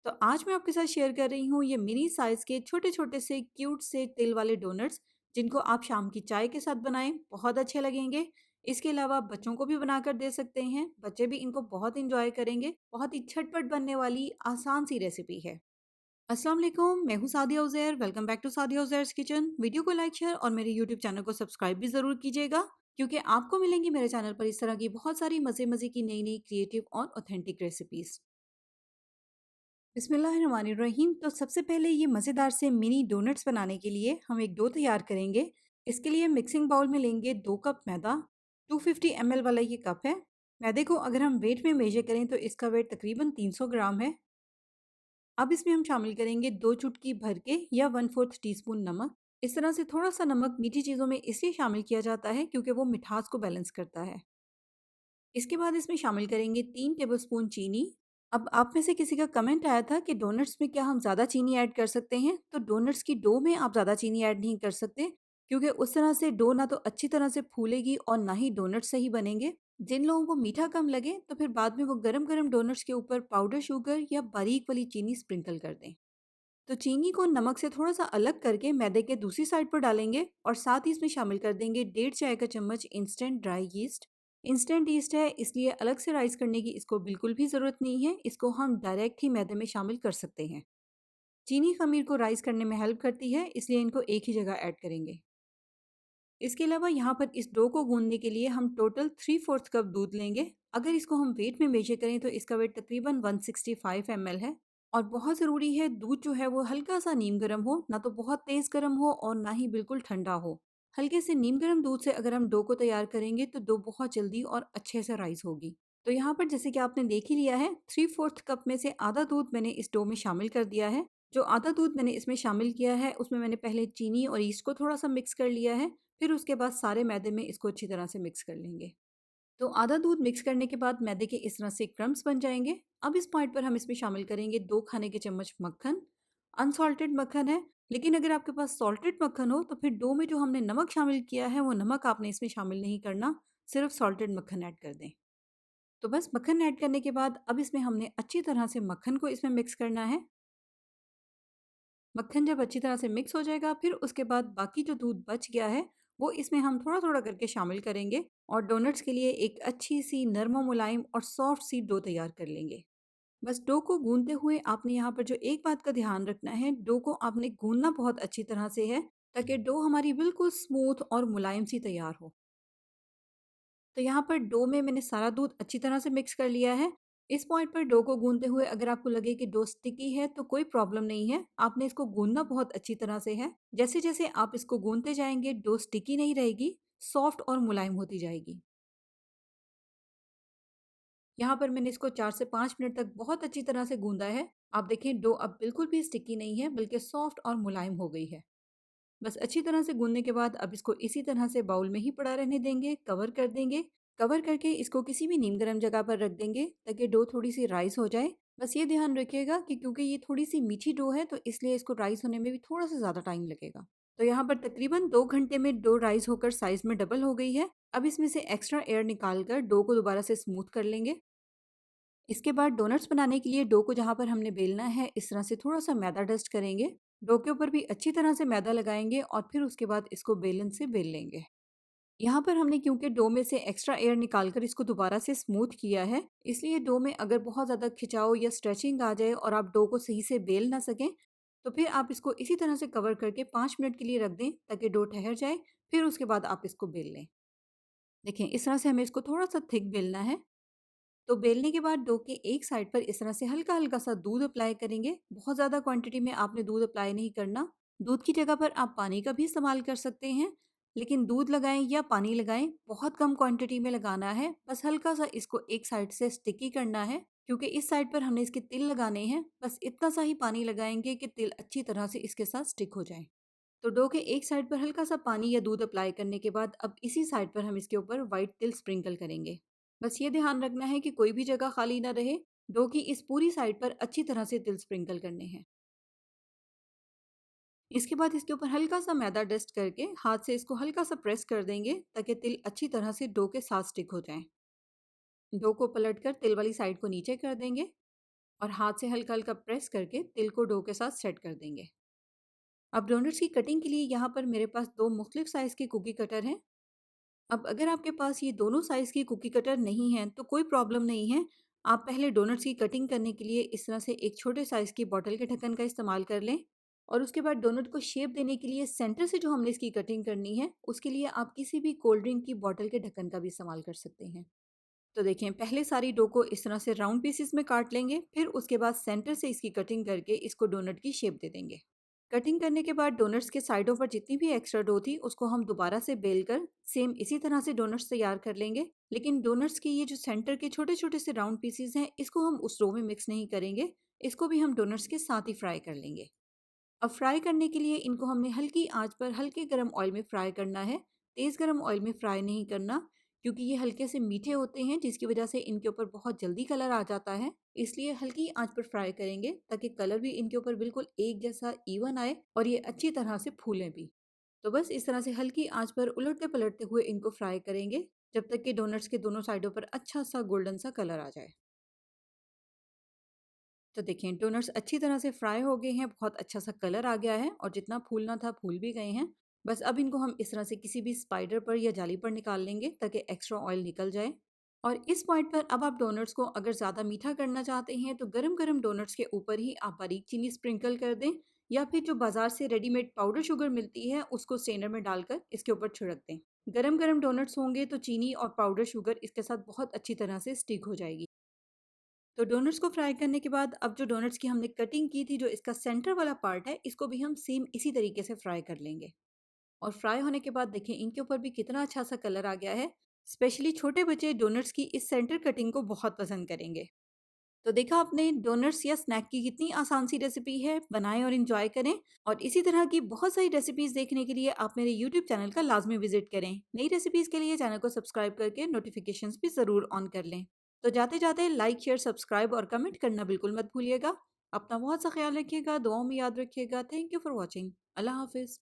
तो आज मैं आपके साथ शेयर कर रही हूँ ये मिनी साइज़ के छोटे-छोटे से क्यूट से तिल वाले डोनट्स, जिनको आप शाम की चाय के साथ बनाएँ, बहुत अच्छे लगेंगे। इसके अलावा बच्चों को भी बनाकर दे सकते हैं, बच्चे भी इनको बहुत एन्जॉय करेंगे। बहुत ही झटपट बनने वाली आसान सी रेसिपी है। अस्सलाम वालेकुम, मैं हूँ Sadia Uzair, welcome back to Sadia Uzair's kitchen. Video को लाइक, शेयर और मेरे यूट्यूब चैनल को सब्सक्राइब भी ज़रूर कीजिएगा, क्योंकि आपको मिलेंगी मेरे चैनल पर इस तरह की बहुत सारी मज़े-मज़े की नई-नई क्रिएटिव और ऑथेंटिक रेसिपीज़। बिस्मिल्लाहिर्रहमानिर्रहीम। तो सबसे पहले ये मज़ेदार से मिनी डोनट्स बनाने के लिए हम एक डो तैयार करेंगे। इसके लिए मिक्सिंग बाउल में लेंगे 2 कप मैदा। 250 ml वाला ये कप है। मैदे को अगर हम वेट में मेजर करें तो इसका वेट तकरीबन 300 ग्राम है। अब इसमें हम शामिल करेंगे 2 चुटकी भर के या 1/4 टीस्पून नमक। इस तरह से थोड़ा सा नमक मीठी चीज़ों में इसलिए शामिल किया जाता है क्योंकि वो मिठास को बैलेंस करता है। इसके बाद इसमें शामिल करेंगे 3 टेबलस्पून चीनी। अब आप में से किसी का कमेंट आया था कि डोनट्स में क्या हम ज़्यादा चीनी ऐड कर सकते हैं? तो डोनट्स की डो में आप ज़्यादा चीनी ऐड नहीं कर सकते, क्योंकि उस तरह से डो ना तो अच्छी तरह से फूलेगी और ना ही डोनट्स सही बनेंगे। जिन लोगों को मीठा कम लगे तो फिर बाद में वो गरम-गरम डोनट्स के ऊपर पाउडर शुगर या बारीक वाली चीनी स्प्रिंकल कर दें। तो चीनी को नमक से थोड़ा-सा अलग करके मैदे के दूसरी साइड पर डालेंगे और साथ ही इसमें शामिल कर देंगे 1.5 चाय का चम्मच instant dry yeast. Instant yeast है इसलिए अलग से राइज़ करने की इसको बिल्कुल भी ज़रूरत नहीं है, इसको हम डायरेक्ट ही मैदे में शामिल कर सकते हैं। चीनी ख़मीर को राइज़ करने में हेल्प करती है, इसलिए इनको एक ही जगह ऐड करेंगे। इसके अलावा यहाँ पर इस डो को गूँथने के लिए हम टोटल 3/4 कप दूध लेंगे। अगर इसको हम वेट में मेजर करें तो इसका वेट तकरीबन 165 ml है। और बहुत ज़रूरी है दूध जो है वो हल्का-सा नीम गर्म हो, ना तो बहुत तेज़ गर्म हो और ना ही बिल्कुल ठंडा हो। हल्के से नीम गर्म दूध से अगर हम डो को तैयार करेंगे तो डो बहुत जल्दी और अच्छे से राइज़ होगी। तो यहाँ पर जैसे कि आपने देख ही लिया है, 3/4 कप में से आधा दूध मैंने इस डो में शामिल कर दिया है। जो आधा दूध मैंने इसमें शामिल किया है उसमें मैंने पहले चीनी और ईस्ट को थोड़ा-सा मिक्स कर लिया है। फिर उसके बाद सारे मैदे में इसको अच्छी तरह से मिक्स कर लेंगे। तो आधा दूध मिक्स करने के बाद मैदे के इस तरह से क्रम्स बन जाएँगे। अब इस पॉइंट पर हम इसमें शामिल करेंगे 2 खाने के चम्मच मक्खन। अनसॉल्टेड मक्खन है, लेकिन अगर आपके पास सॉल्टेड मक्खन हो तो फिर डो में जो हमने नमक शामिल किया है वो नमक आपने इसमें शामिल नहीं करना, सिर्फ़ सॉल्टेड मक्खन ऐड कर दें। तो बस मक्खन ऐड करने के बाद अब इसमें हमने अच्छी तरह से मक्खन को इसमें मिक्स करना है। मक्खन जब अच्छी तरह से मिक्स हो जाएगा फिर उसके बाद बाकी जो दूध बच गया है वो इसमें हम थोड़ा-थोड़ा करके शामिल करेंगे और डोनट्स के लिए एक अच्छी-सी नरम और मुलायम और सॉफ्ट सी डो तैयार कर लेंगे। बस डो को गूंदते हुए आपने यहाँ पर जो एक बात का ध्यान रखना है, डो को आपने गूंदना बहुत अच्छी तरह से है, ताकि डो हमारी बिल्कुल स्मूथ और मुलायम सी तैयार हो। तो यहाँ पर डो में मैंने सारा दूध अच्छी तरह से मिक्स कर लिया है। इस पॉइंट पर डो को गूंदते हुए अगर आपको लगे कि डो स्टिकी है तो कोई प्रॉब्लम नहीं है। आपने इसको गूंदना बहुत अच्छी तरह से है। जैसे-जैसे आप इसको गूंदते जाएँगे डो स्टिकी नहीं रहेगी, सॉफ्ट और मुलायम होती जाएगी। यहाँ पर मैंने इसको 4 से 5 मिनट तक बहुत अच्छी तरह से गूंदा है। आप देखें डो अब बिल्कुल भी स्टिकी नहीं है, बल्कि सॉफ्ट और मुलायम हो गई है। बस अच्छी तरह से गूंदने के बाद अब इसको इसी तरह से बाउल में ही पड़ा रहने देंगे, कवर कर देंगे। कवर करके इसको किसी भी नीम गर्म जगह पर रख देंगे ताकि डो थोड़ी-सी राइज़ हो जाए। बस ये ध्यान रखिएगा कि क्योंकि ये थोड़ी-सी मीठी डो है तो इसलिए इसको राइज़ होने में भी थोड़ा-सा ज़्यादा टाइम लगेगा। तो यहाँ पर तकरीबन 2 घंटे में डो राइज़ होकर साइज़ में डबल हो गई है। अब इसमें से एक्स्ट्रा एयर निकाल कर डो को दोबारा से स्मूथ कर लेंगे। इसके बाद डोनट्स बनाने के लिए डो को जहाँ पर हमने बेलना है इस तरह से थोड़ा-सा मैदा डस्ट करेंगे। डो के ऊपर भी अच्छी तरह से मैदा लगाएँगे और फिर उसके बाद इसको बेलन से बेल लेंगे। यहाँ पर हमने क्योंकि डो में से एक्स्ट्रा एयर निकाल कर इसको दोबारा से स्मूथ किया है, इसलिए डो में अगर बहुत ज़्यादा खिंचाव या स्ट्रेचिंग आ जाए और आप डो को सही से बेल ना सकें, तो फिर आप इसको इसी तरह से कवर करके 5 मिनट के लिए रख दें ताकि डो ठहर जाए, फिर उसके बाद आप इसको बेल लें। देखें इस तरह से हमें इसको थोड़ा-सा थिक बेलना है। तो बेलने के बाद डो के एक साइड पर इस तरह से हल्का-हल्का सा दूध अप्लाई करेंगे। बहुत ज़्यादा क्वांटिटी में आपने दूध अप्लाई नहीं करना। दूध की जगह पर आप पानी का भी इस्तेमाल कर सकते हैं, लेकिन दूध लगाएँ या पानी लगाएँ, बहुत कम क्वांटिटी में लगाना है। बस हल्का-सा इसको एक साइड से स्टिकी करना है, क्योंकि इस साइड पर हमने इसके तिल लगाने हैं। बस इतना सा ही पानी लगाएँगे कि तिल अच्छी तरह से इसके साथ स्टिक हो जाएँ। तो डो के एक साइड पर हल्का-सा पानी या दूध अप्लाई करने के बाद अब इसी साइड पर हम इसके ऊपर व्हाइट तिल स्प्रिंकल करेंगे। बस ये ध्यान रखना है कि कोई भी जगह खाली ना रहे। डो की इस पूरी साइड पर अच्छी तरह से तिल स्प्रिंकल करने हैं। इसके बाद इसके ऊपर हल्का-सा मैदा डस्ट करके हाथ से इसको हल्का-सा प्रेस कर देंगे ताकि तिल अच्छी तरह से डो के साथ स्टिक हो जाएँ। डो को पलटकर तिल वाली साइड को नीचे कर देंगे और हाथ से हल्का-हल्का प्रेस करके तिल को डो के साथ सेट कर देंगे। अब डोनट्स की कटिंग के लिए यहाँ पर मेरे पास 2 मुख्तलिफ साइज़ के कुकी कटर हैं। अब अगर आपके पास ये दोनों साइज़ की कुकी कटर नहीं हैं, तो कोई प्रॉब्लम नहीं है। आप पहले डोनट्स की कटिंग करने के लिए इस तरह से एक छोटे साइज़ की बॉटल के ढक्कन का इस्तेमाल कर लें और उसके बाद डोनट को शेप देने के लिए सेंटर से जो हमने इसकी कटिंग करनी है, उसके लिए आप किसी भी कोल्ड ड्रिंक की बॉटल के ढक्कन का भी इस्तेमाल कर सकते हैं। तो देखें, पहले सारी डो को इस तरह से राउंड पीसेस में काट लेंगे, फिर उसके बाद सेंटर से इसकी कटिंग करके इसको डोनट की शेप दे देंगे। कटिंग करने के बाद डोनट्स के साइडों पर जितनी भी एक्स्ट्रा डो थी उसको हम दोबारा से बेल कर सेम इसी तरह से डोनट्स तैयार कर लेंगे। लेकिन डोनट्स के ये जो सेंटर के छोटे छोटे से राउंड पीसेस हैं, इसको हम उस डो में मिक्स नहीं करेंगे। इसको भी हम डोनट्स के साथ ही फ्राई कर लेंगे। अब फ्राई करने के लिए इनको हमने हल्की आंच पर हल्के गरम ऑयल में फ्राई करना है। तेज़ गरम ऑयल में फ्राई नहीं करना, क्योंकि ये हल्के से मीठे होते हैं जिसकी वजह से इनके ऊपर बहुत जल्दी कलर आ जाता है। इसलिए हल्की आंच पर फ्राई करेंगे ताकि कलर भी इनके ऊपर बिल्कुल एक जैसा इवन आए और ये अच्छी तरह से फूलें भी। तो बस इस तरह से हल्की आंच पर उलटते पलटते हुए इनको फ्राई करेंगे जब तक कि डोनट्स के दोनों साइडों पर अच्छा सा गोल्डन सा कलर आ जाए। तो देखें, डोनट्स अच्छी तरह से फ्राई हो गए हैं, बहुत अच्छा सा कलर आ गया है और जितना फूलना था फूल भी गए हैं। बस अब इनको हम इस तरह से किसी भी स्पाइडर पर या जाली पर निकाल लेंगे ताकि एक्स्ट्रा ऑयल निकल जाए। और इस पॉइंट पर अब आप डोनट्स को अगर ज़्यादा मीठा करना चाहते हैं तो गरम गरम डोनट्स के ऊपर ही आप बारीक चीनी स्प्रिंकल कर दें, या फिर जो बाजार से रेडीमेड पाउडर शुगर मिलती है उसको स्ट्रेनर में डालकर इसके ऊपर छिड़क दें। गरम गरम डोनट्स होंगे तो चीनी और पाउडर शुगर इसके साथ बहुत अच्छी तरह से स्टिक हो जाएगी। तो डोनट्स को फ्राई करने के बाद अब जो डोनट्स की हमने कटिंग की थी, जो इसका सेंटर वाला पार्ट है, इसको भी हम सेम इसी तरीके से फ्राई कर लेंगे। और फ्राई होने के बाद देखें, इनके ऊपर भी कितना अच्छा सा कलर आ गया है। स्पेशली छोटे बच्चे डोनट्स की इस सेंटर कटिंग को बहुत पसंद करेंगे। तो देखा आपने, डोनट्स या स्नैक की कितनी आसान सी रेसिपी है। बनाएं और इंजॉय करें। और इसी तरह की बहुत सारी रेसिपीज देखने के लिए आप मेरे यूट्यूब चैनल का लाजमी विजिट करें। नई रेसिपीज के लिए चैनल को सब्सक्राइब करके नोटिफिकेशंस भी ज़रूर ऑन कर लें। तो जाते जाते लाइक शेयर सब्सक्राइब और कमेंट करना बिल्कुल मत भूलिएगा। अपना बहुत सा ख्याल रखिएगा, दुआओं में याद रखिएगा। Thank you for watching. अल्लाह हाफिज़।